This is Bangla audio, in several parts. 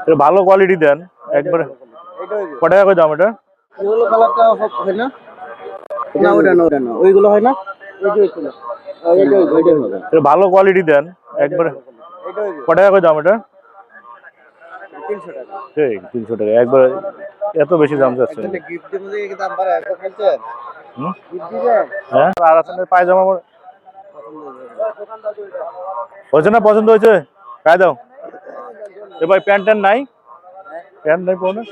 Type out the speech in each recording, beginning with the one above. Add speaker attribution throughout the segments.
Speaker 1: এটা ভালো কোয়ালিটি দেন একবারে। কত টাকা করে দাম এটা?
Speaker 2: এগুলো কালারটা হয় না? না ওটা না, ওটা না, ওইগুলো হয় না,
Speaker 1: এটা ভালো কোয়ালিটি দেন একবারে। কত টাকা করে দাম এটা?
Speaker 2: 300 টাকা।
Speaker 1: ঠিক 300 টাকা একবার। এত বেশি দাম যাচ্ছে
Speaker 2: গিফট দিয়ে কি দাম বাড়ায় এখন বলছেন? গিফট দিবেন?
Speaker 1: হ্যাঁ আর আছে পায়জামা হয়েছে না? পছন্দ হয়েছে? গায়ে দাও। এ ভাই প্যান্ট ট্যান্ট নাই? প্যান্ট নাই পাবো না?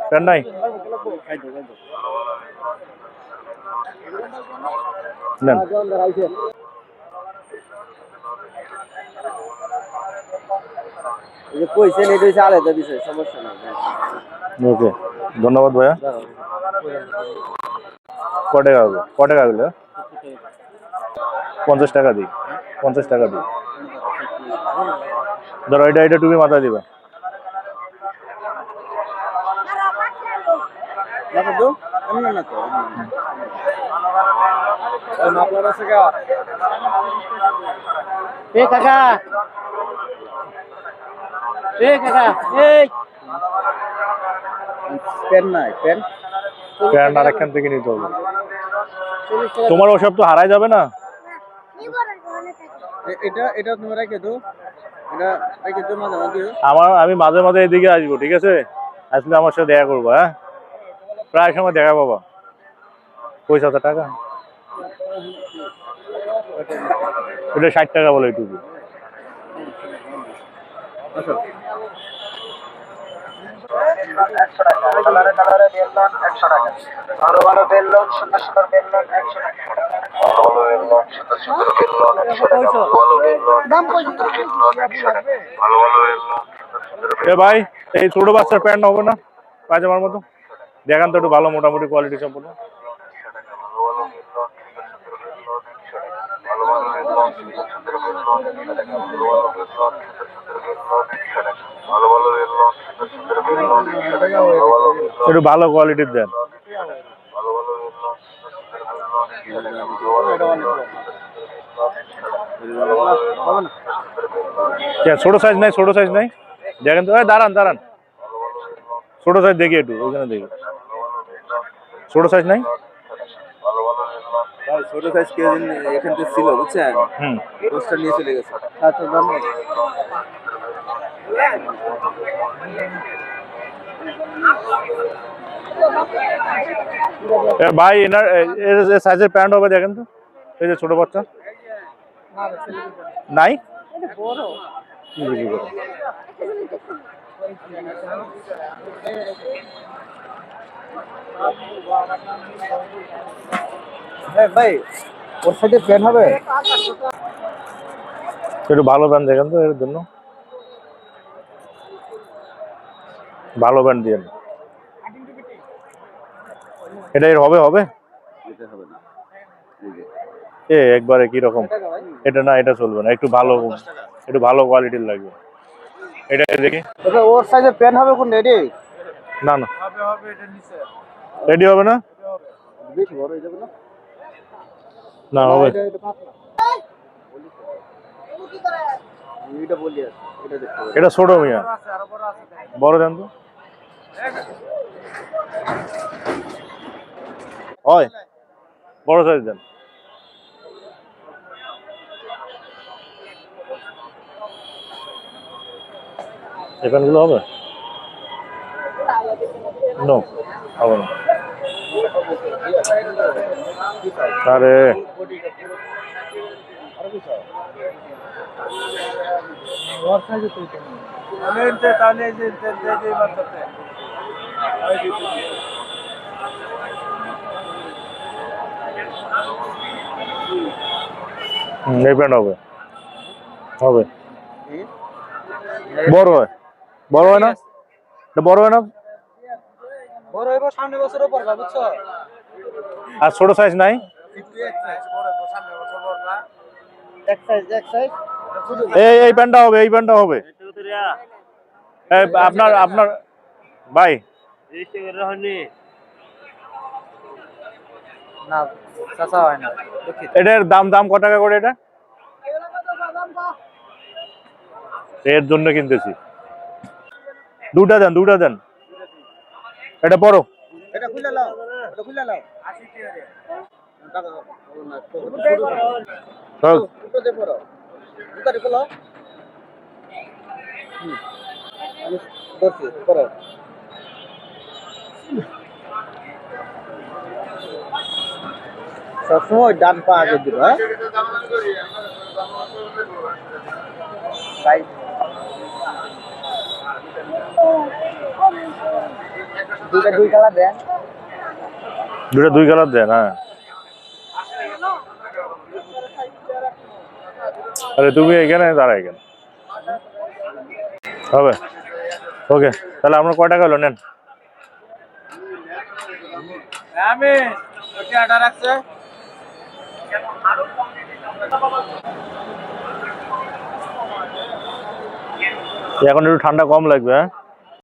Speaker 1: প্যান্ট নাই? নেন।
Speaker 2: কইছেন এটা হচ্ছে আলাদা বিষয়, সমস্যা নাই।
Speaker 1: ওকে ধন্যবাদ ভাইয়া। ক টাকা হবে? ক টাকা হলো? 50 টাকা দিই। 50 টাকা দিই। ধরো এটা এটা টুপি মাথায় দিবা।
Speaker 2: কাকা পেন নাই, পেন
Speaker 1: প্যান্ট আরেকখান থেকে নিতে হবে। তোমার ওসব তো হারাই যাবে না।
Speaker 2: এটা এটা তুমি রেখে দাও, এটা রেখে দাও মাঝে মাঝে।
Speaker 1: আমি মাঝে মাঝে এদিকে আসবো, ঠিক আছে? আসলে আমার সাথে দেখা করবো। হ্যাঁ প্রায় সময় দেখা পাবা। পয়সা টাকা এটা 60 টাকা বলে এইটুকু। ভাই এই ছোট বাচ্চার প্যান্ট হবে না পায়জামার মতো? দেখান তো একটু ভালো মোটামুটি কোয়ালিটি সম্পূর্ণ। একটু ভালো কোয়ালিটির দেন। ছোট সাইজ নাই? ছোট সাইজ নাই? দেখেন তো। দাঁড়ান দাঁড়ান, ছোট সাইজ দেখি একটু, ওইখানে দেখি। ছোট সাইজ নাই?
Speaker 2: ছোট সাইজ কে এখান থেকে ছিল বুঝছেন, দোষটা নিয়ে চলে গেছে।
Speaker 1: ভাই এনার সাইজের প্যান্ট হবে দেখেন তো। এই যে ছোট বাচ্চা নাই?
Speaker 2: ভাই ওর সাথে প্যান্ট হবে?
Speaker 1: একটু ভালো প্যান্ট দেখেন তো এর জন্য। ভালো প্যান্ট দিয়ে এটা এর হবে? হবে একবারে কি রকম? এটা না, এটা চলবে না। একটু ভালো কোয়ালিটির লাগবে। এটা দেখি।
Speaker 2: ওর সাইজে প্যান্ট হবে কোন রেডি?
Speaker 1: না না রেডি হবে না।
Speaker 2: বেশি বড় হয়ে যাবে না?
Speaker 1: না হবে। এটা ছোট মিয়া, বড় দেন তো। হয় বড় সাইজ দেন। এই প্যান্টগুলো হবে? নো হবে না। আরে এই প্যান্ট হবে? হবে। বড় হয়? বড় হয় না? বড় হয় না?
Speaker 2: বড় হইব সামনে বছরও পড়বা বুঝছো।
Speaker 1: আর ছোট সাইজ নাই?
Speaker 2: এক সাইজ
Speaker 1: এই প্যান্টটা হবে, এই প্যান্টটা হবে। আপনার ভাই
Speaker 2: না চাচা হয় না।
Speaker 1: এটার দাম কত টাকা করে? এটা এর জন্য কিনতেছি। দুটা দেন এটা পড়ো
Speaker 2: এটা খুলে নাও, এটা খুলে নাও। টাকা না, দুটো দে পড়ো। দুটো খোলো। আমি ধরছি, করো। সবসময় ডান পা আগে দিবা, হ্যাঁ? দুটা দুই কালার দেন।
Speaker 1: দুটা দুই কালার দেন, হ্যাঁ। আরে তুমি এখানে দাঁড়াই কেন? হবে, ওকে। তাহলে আপনার কয় টাকা হলো নেন?
Speaker 2: আমি ওটা আটা রাখছে।
Speaker 1: এখন একটু ঠান্ডা কম লাগবে, হ্যাঁ।